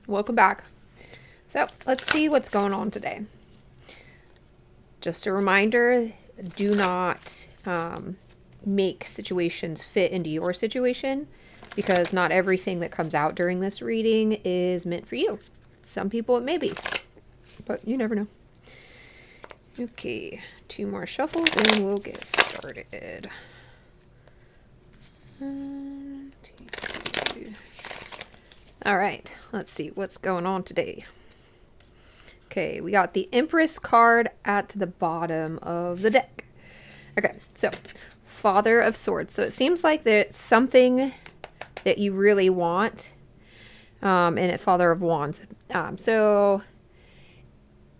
Welcome back. So let's see what's going on today. Just a reminder, do not make situations fit into your situation, because not everything that comes out during this reading is meant for you. Some people it may be, but you never know. Okay, 2 more shuffles and we'll get started. 1, 2. All right, let's see what's going on today. Okay, we got the Empress card at the bottom of the deck. Okay, so Father of Swords. So it seems like there's something that you really want, and a Father of Wands. So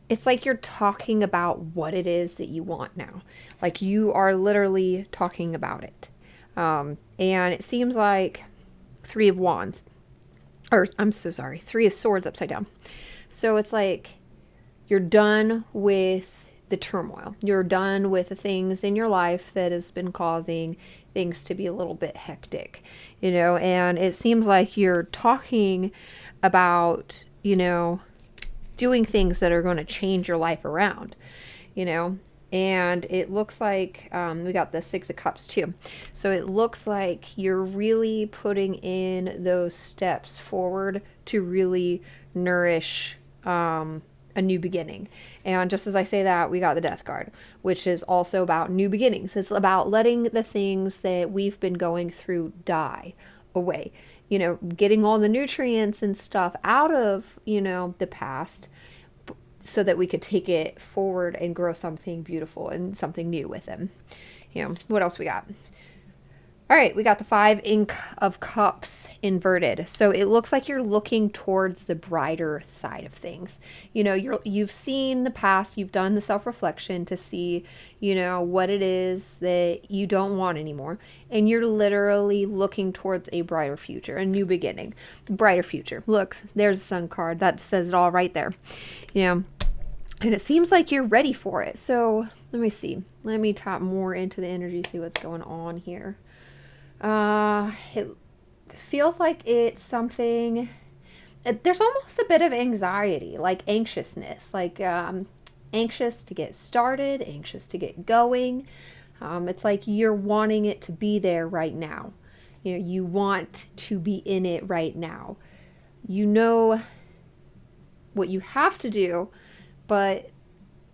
it's like you're talking about what it is that you want now. Like you are literally talking about it. And it seems like 3 of Wands. Or, I'm so sorry, 3 of Swords upside down. So it's like you're done with the turmoil. You're done with the things in your life that has been causing things to be a little bit hectic, and it seems like you're talking about, doing things that are going to change your life around, and it looks like we got the 6 of Cups too. So it looks like you're really putting in those steps forward to really nourish a new beginning. And just as I say that, we got the Death card, which is also about new beginnings. It's about letting the things that we've been going through die away. Getting all the nutrients and stuff out of, the past, so that we could take it forward and grow something beautiful and something new with them. What else we got? All right, we got the 5 of Cups inverted. So it looks like you're looking towards the brighter side of things. You've seen the past, you've done the self-reflection to see, what it is that you don't want anymore. And you're literally looking towards a brighter future, a new beginning, brighter future. Look, there's a Sun card. That says it all right there. And it seems like you're ready for it. So let me see. Let me tap more into the energy, see what's going on here. It feels like it's something, there's almost a bit of anxiety, like anxiousness, like anxious to get started, anxious to get going. It's like you're wanting it to be there right now. You want to be in it right now. You know what you have to do, but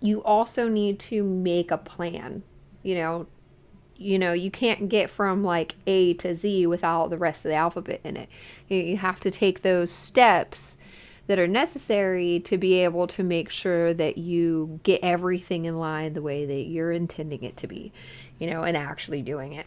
you also need to make a plan. You can't get from like A to Z without the rest of the alphabet in it. You have to take those steps that are necessary to be able to make sure that you get everything in line the way that you're intending it to be, and actually doing it.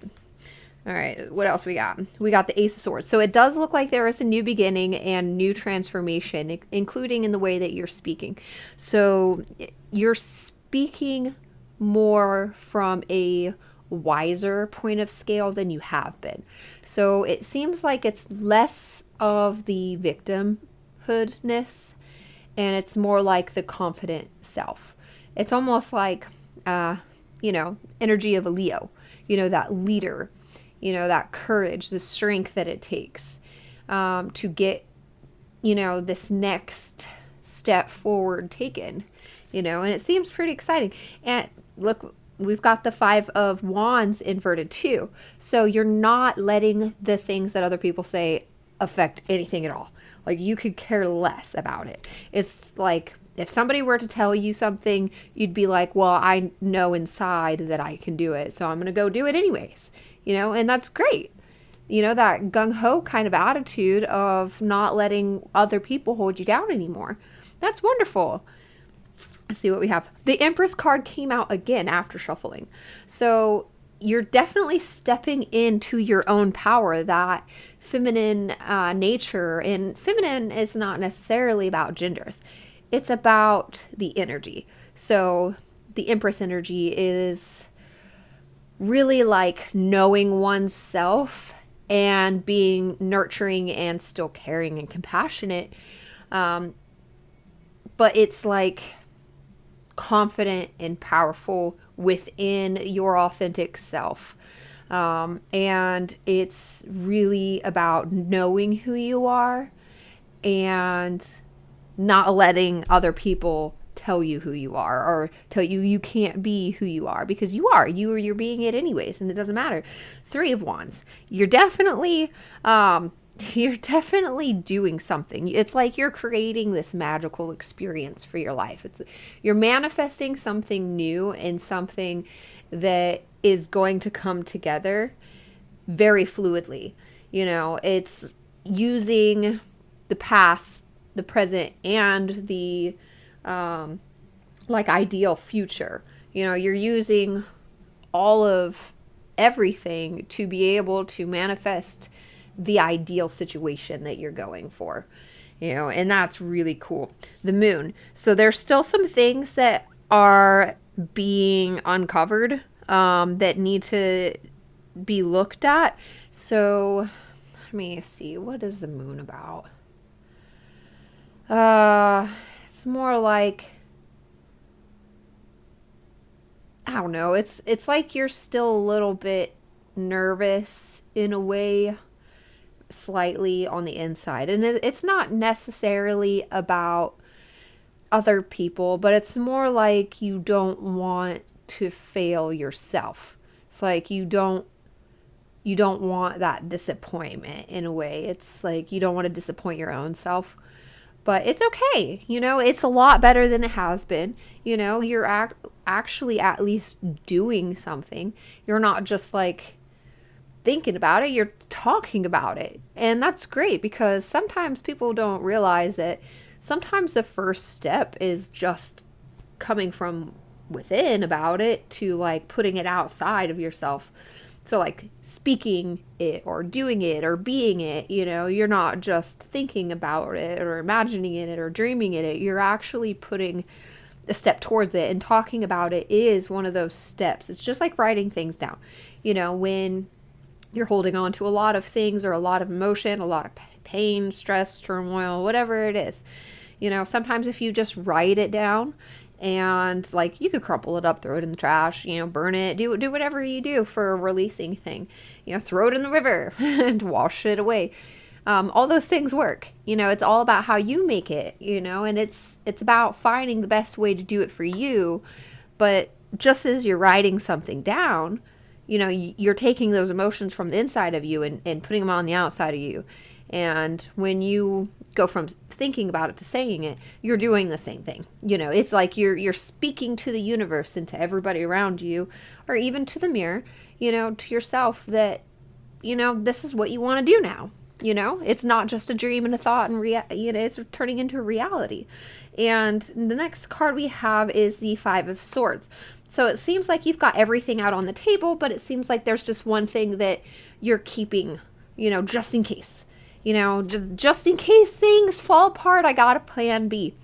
All right, what else we got? We got the Ace of Swords. So it does look like there is a new beginning and new transformation, including in the way that you're speaking. So you're speaking more from a wiser point of scale than you have been. So it seems like it's less of the victimhoodness and it's more like the confident self. It's almost like energy of a Leo, that leader, that courage, the strength that it takes to get this next step forward taken, and it seems pretty exciting. And look, we've got the 5 of Wands inverted too. So you're not letting the things that other people say affect anything at all. Like you could care less about it. It's like if somebody were to tell you something, you'd be like, well, I know inside that I can do it, so I'm going to go do it anyways. And that's great. That gung-ho kind of attitude of not letting other people hold you down anymore. That's wonderful. Let's see what we have. The Empress card came out again after shuffling. So you're definitely stepping into your own power, that feminine nature. And feminine is not necessarily about genders. It's about the energy. So the Empress energy is really like knowing oneself and being nurturing and still caring and compassionate. But it's like confident and powerful within your authentic self. And it's really about knowing who you are and not letting other people tell you who you are or tell you you can't be who you are, because you're being it anyways, and it doesn't matter. Three of Wands, you're definitely doing something. It's like you're creating this magical experience for your life. You're manifesting something new and something that is going to come together very fluidly. It's using the past, the present, and the ideal future. You're using all of everything to be able to manifest the ideal situation that you're going for, and that's really cool. The Moon. So there's still some things that are being uncovered that need to be looked at. So let me see, what is the Moon about? It's more like, I don't know, it's like you're still a little bit nervous in a way, slightly on the inside. And it's not necessarily about other people, but it's more like you don't want to fail yourself. It's like you don't want that disappointment in a way. It's like you don't want to disappoint your own self. But it's okay. It's a lot better than it has been. You're actually at least doing something. You're not just like thinking about it, you're talking about it. And that's great, because sometimes people don't realize that sometimes the first step is just coming from within about it to like putting it outside of yourself. So like speaking it or doing it or being it, you're not just thinking about it or imagining it or dreaming it. You're actually putting a step towards it, and talking about it is one of those steps. It's just like writing things down. When you're holding on to a lot of things or a lot of emotion, a lot of pain, stress, turmoil, whatever it is, sometimes if you just write it down, and like you could crumple it up, throw it in the trash, burn it, do whatever you do for a releasing thing, throw it in the river and wash it away. All those things work. It's all about how you make it, and it's about finding the best way to do it for you. But just as you're writing something down, you're taking those emotions from the inside of you and putting them on the outside of you. And when you go from thinking about it to saying it, you're doing the same thing. It's like you're speaking to the universe and to everybody around you, or even to the mirror, to yourself, that, this is what you want to do now. It's not just a dream and a thought, and it's turning into a reality. And the next card we have is the Five of Swords. So it seems like you've got everything out on the table, but it seems like there's just one thing that you're keeping, just in case. Just in case things fall apart, I got a plan B.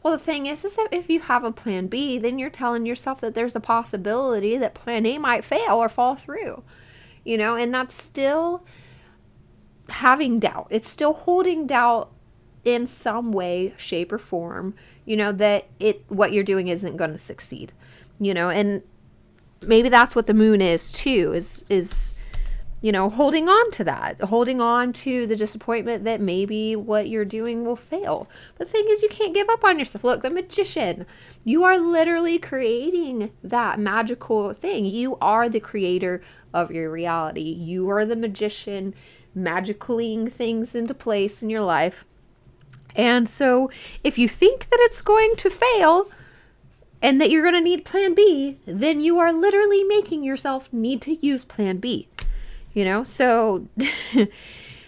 Well, the thing is that if you have a plan B, then you're telling yourself that there's a possibility that plan A might fail or fall through. And that's still having doubt. It's still holding doubt in some way, shape, or form, that what you're doing isn't going to succeed, and maybe that's what the Moon is too, is holding on to that, holding on to the disappointment that maybe what you're doing will fail. But the thing is, you can't give up on yourself. Look, the Magician, you are literally creating that magical thing. You are the creator of your reality. You are the magician, magically things into place in your life. And so if you think that it's going to fail and that you're going to need plan B, then you are literally making yourself need to use plan B. So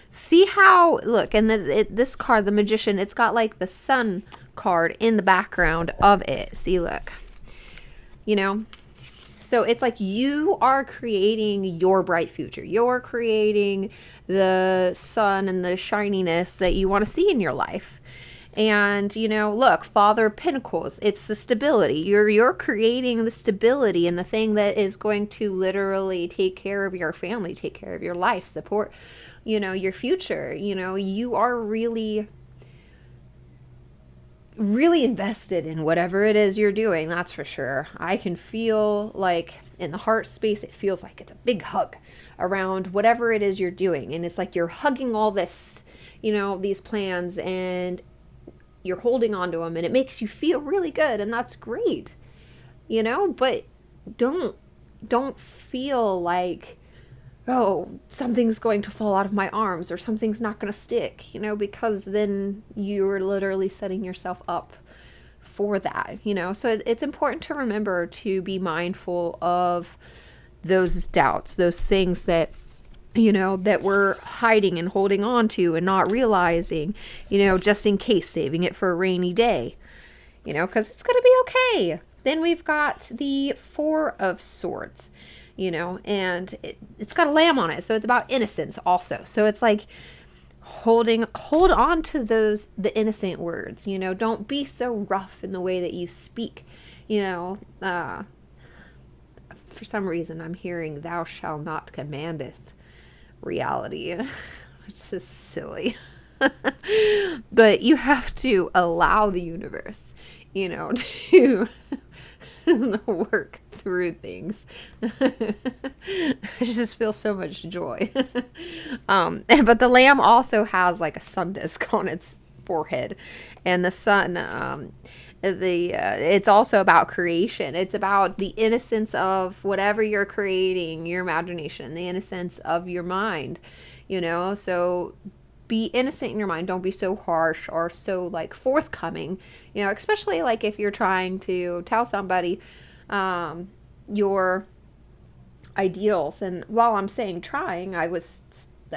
see how, look, and this card, the Magician, it's got like the Sun card in the background of it. See, look, so it's like you are creating your bright future. You're creating the sun and the shininess that you want to see in your life. And, look, Father of Pentacles, it's the stability. You're creating the stability and the thing that is going to literally take care of your family, take care of your life, support, your future. You are really invested in whatever it is you're doing, that's for sure. I can feel like in the heart space, it feels like it's a big hug around whatever it is you're doing. And it's like you're hugging all this, these plans, and you're holding on to them, and it makes you feel really good, and that's great, but don't feel like, oh, something's going to fall out of my arms or something's not going to stick, because then you're literally setting yourself up for that, So it's important to remember to be mindful of those doubts, those things that that we're hiding and holding on to and not realizing, just in case, saving it for a rainy day, because it's going to be okay. Then we've got the Four of Swords, and it's got a lamb on it. So it's about innocence also. So it's like hold on to the innocent words, don't be so rough in the way that you speak, for some reason I'm hearing thou shalt not commandeth reality, which is silly. But you have to allow the universe, to work through things. I just feel so much joy. But the lamb also has like a sun disk on its forehead, and the sun, it's also about creation. It's about the innocence of whatever you're creating, your imagination, the innocence of your mind, so be innocent in your mind. Don't be so harsh or so like forthcoming, especially like if you're trying to tell somebody your ideals. And while I'm saying trying, I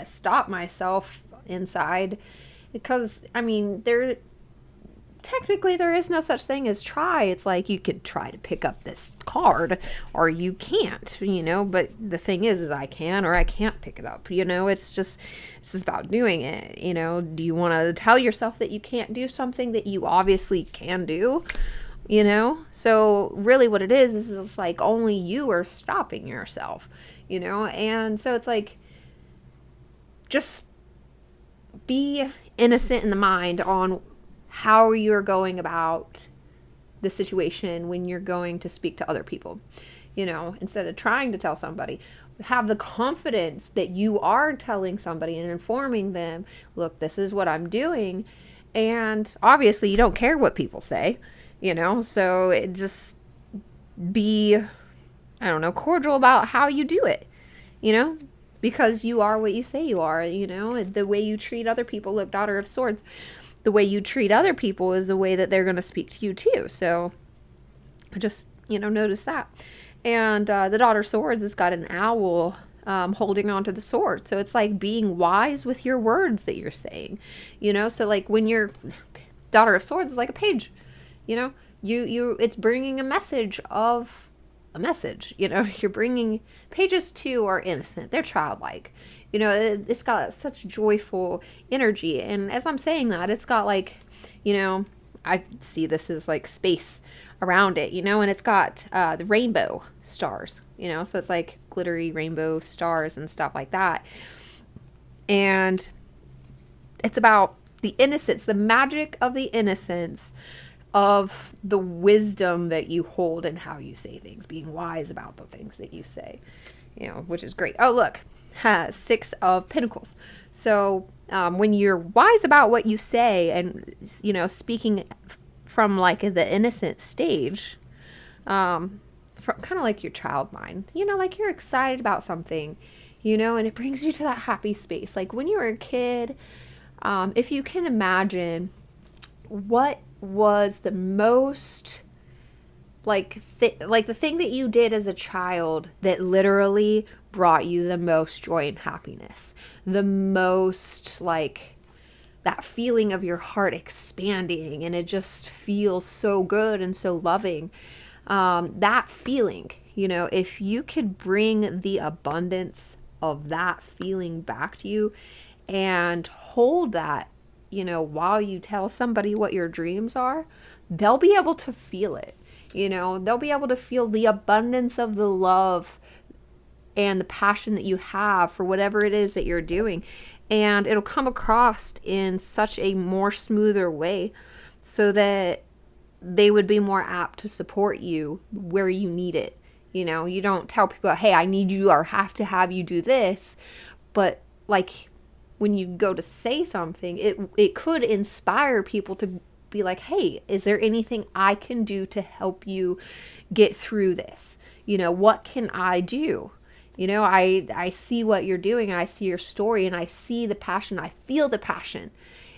stopped myself inside, because technically there is no such thing as try. It's like you could try to pick up this card or you can't, but the thing is I can or I can't pick it up, it's just about doing it. Do you want to tell yourself that you can't do something that you obviously can do? So really what it is it's like only you are stopping yourself, and so it's like, just be innocent in the mind on how you're going about the situation when you're going to speak to other people, instead of trying to tell somebody. Have the confidence that you are telling somebody and informing them, look, this is what I'm doing. And obviously you don't care what people say, so it just be, cordial about how you do it, because you are what you say you are, the way you treat other people. Look, Daughter of Swords, the way you treat other people is the way that they're going to speak to you too. So just, notice that. And the Daughter of Swords has got an owl holding onto the sword. So it's like being wise with your words that you're saying, so like when you're Daughter of Swords is like a page, it's bringing a message of a message, you're bringing pages 2 are innocent. They're childlike. It's got such joyful energy. And as I'm saying that, it's got like, I see this as like space around it, and it's got the rainbow stars, so it's like glittery rainbow stars and stuff like that. And it's about the innocence, the magic of the innocence of the wisdom that you hold and how you say things, being wise about the things that you say, which is great. Oh, look, 6 of Pentacles. So when you're wise about what you say and, speaking from like the innocent stage, from kind of like your child mind, like you're excited about something, and it brings you to that happy space. Like when you were a kid, if you can imagine what was the most like the thing that you did as a child that literally brought you the most joy and happiness, the most like that feeling of your heart expanding, and it just feels so good and so loving. That feeling, if you could bring the abundance of that feeling back to you and hold that, while you tell somebody what your dreams are, they'll be able to feel it. They'll be able to feel the abundance of the love and the passion that you have for whatever it is that you're doing. And it'll come across in such a more smoother way so that they would be more apt to support you where you need it. You don't tell people, hey, I need you or have to have you do this. But like when you go to say something, it could inspire people to be like, hey, is there anything I can do to help you get through this? What can I do? I see what you're doing, and I see your story, and I see the passion. I feel the passion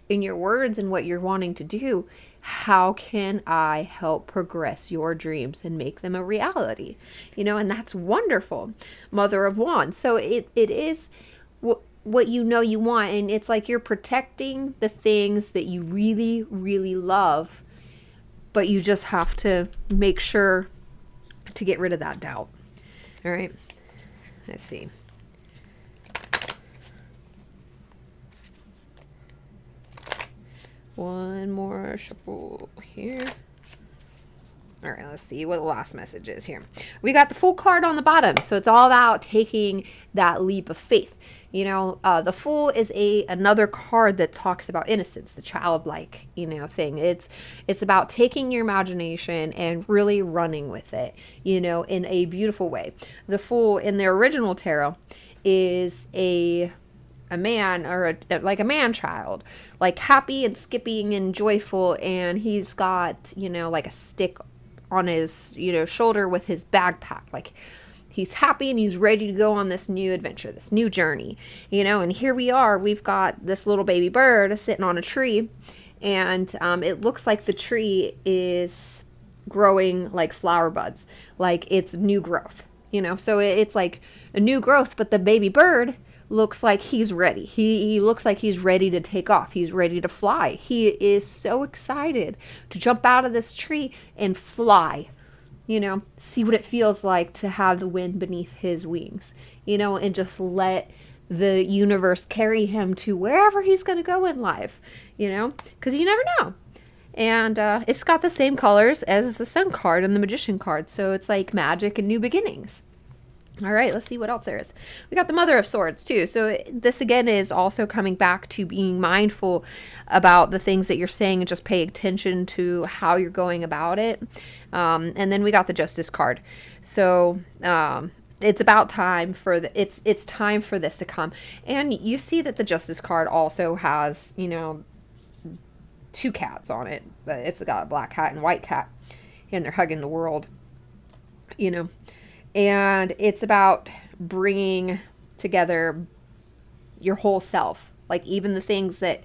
in your words and what you're wanting to do. How can I help progress your dreams and make them a reality? And that's wonderful. Mother of Wands. So it is what you want, and it's like you're protecting the things that you really, really love, but you just have to make sure to get rid of that doubt. All right. Let's see. One more shuffle here. All right, let's see what the last message is here. We got the Fool card on the bottom. So it's all about taking that leap of faith. The Fool is another card that talks about innocence, the childlike, thing. It's about taking your imagination and really running with it, in a beautiful way. The Fool in the original tarot is a man, or like a man child, like happy and skipping and joyful, and he's got, like a stick on his, shoulder with his backpack. Like, he's happy and he's ready to go on this new adventure, this new journey, and here we are. We've got this little baby bird sitting on a tree, and it looks like the tree is growing like flower buds, like it's new growth, so it's like a new growth, but the baby bird looks like he's ready. He looks like he's ready to take off. He's ready to fly. He is so excited to jump out of this tree and fly. See what it feels like to have the wind beneath his wings, and just let the universe carry him to wherever he's going to go in life, because you never know. And it's got the same colors as the Sun card and the Magician card. So it's like magic and new beginnings. All right, let's see what else there is. We got the Mother of Swords too. So this again is also coming back to being mindful about the things that you're saying and just pay attention to how you're going about it. And then we got the Justice card. So it's about time for it's time for this to come. And you see that the Justice card also has, two cats on it. But it's got a black cat and white cat, and they're hugging the world, And it's about bringing together your whole self. Like even the things that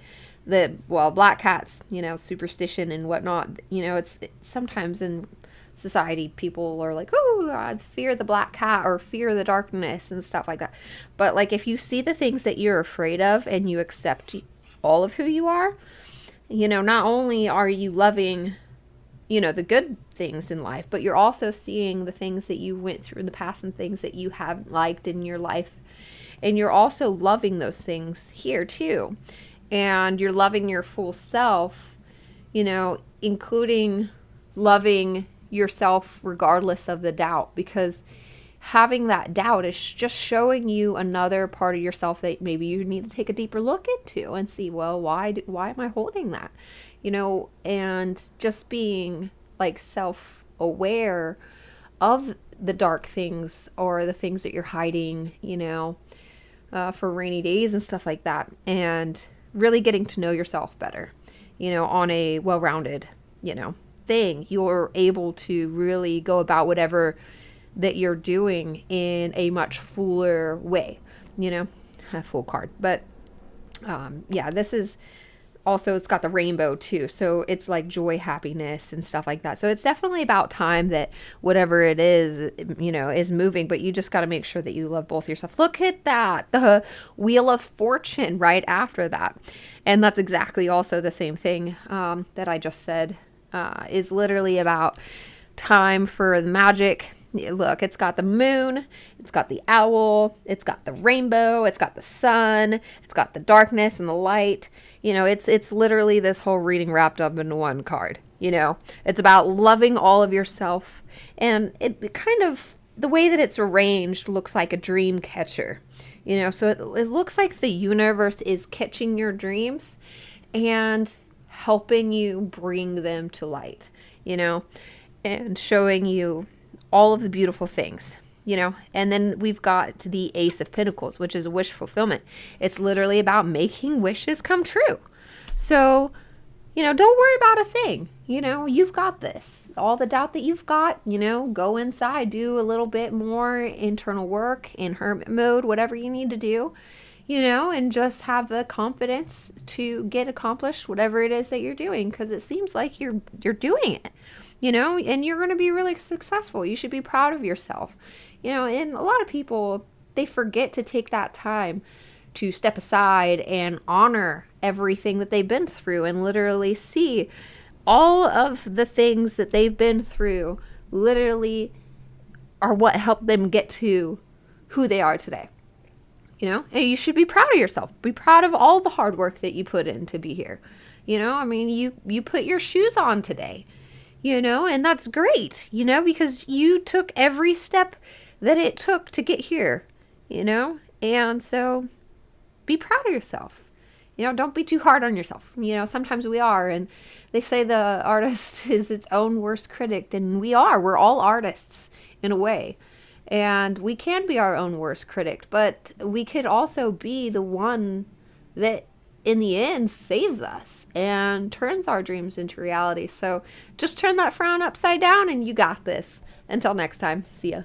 black cats, superstition and whatnot, it's sometimes in society, people are like, oh, I fear the black cat or fear the darkness and stuff like that. But like, if you see the things that you're afraid of and you accept all of who you are, not only are you loving, the good things in life, but you're also seeing the things that you went through in the past and things that you haven't liked in your life. And you're also loving those things here too. And you're loving your full self, including loving yourself regardless of the doubt, because having that doubt is just showing you another part of yourself that maybe you need to take a deeper look into and see, well, why am I holding that? And just being like self-aware of the dark things or the things that you're hiding, for rainy days and stuff like that. And really getting to know yourself better, on a well-rounded, thing. You're able to really go about whatever that you're doing in a much fuller way, a full card. But this is also, it's got the rainbow too. So it's like joy, happiness and stuff like that. So it's definitely about time that whatever it is, is moving, but you just got to make sure that you love both yourself. Look at that. The Wheel of Fortune right after that. And that's exactly also the same thing that I just said is literally about time for the magic. Look, it's got the moon, it's got the owl, it's got the rainbow, it's got the sun, it's got the darkness and the light. It's literally this whole reading wrapped up in one card. It's about loving all of yourself, and it kind of, the way that it's arranged looks like a dream catcher. So it looks like the universe is catching your dreams and helping you bring them to light, and showing you all of the beautiful things, you know, and then we've got the Ace of Pentacles, which is wish fulfillment. It's literally about making wishes come true. So, you know, don't worry about a thing. You know, you've got this. All the doubt that you've got, you know, go inside, do a little bit more internal work in hermit mode, whatever you need to do, you know, and just have the confidence to get accomplished whatever it is that you're doing, because it seems like you're doing it, you know, and you're going to be really successful. You should be proud of yourself. You know, and a lot of people, they forget to take that time to step aside and honor everything that they've been through and literally see all of the things that they've been through literally are what helped them get to who they are today. You know, and you should be proud of yourself. Be proud of all the hard work that you put in to be here. You know, I mean, you put your shoes on today, you know, and that's great, you know, because you took every step that it took to get here, you know, and so be proud of yourself. You know, don't be too hard on yourself. You know, sometimes we are, and they say the artist is its own worst critic, and we are. We're all artists in a way, and we can be our own worst critic, but we could also be the one that in the end saves us and turns our dreams into reality. So just turn that frown upside down and you got this. Until next time, see ya.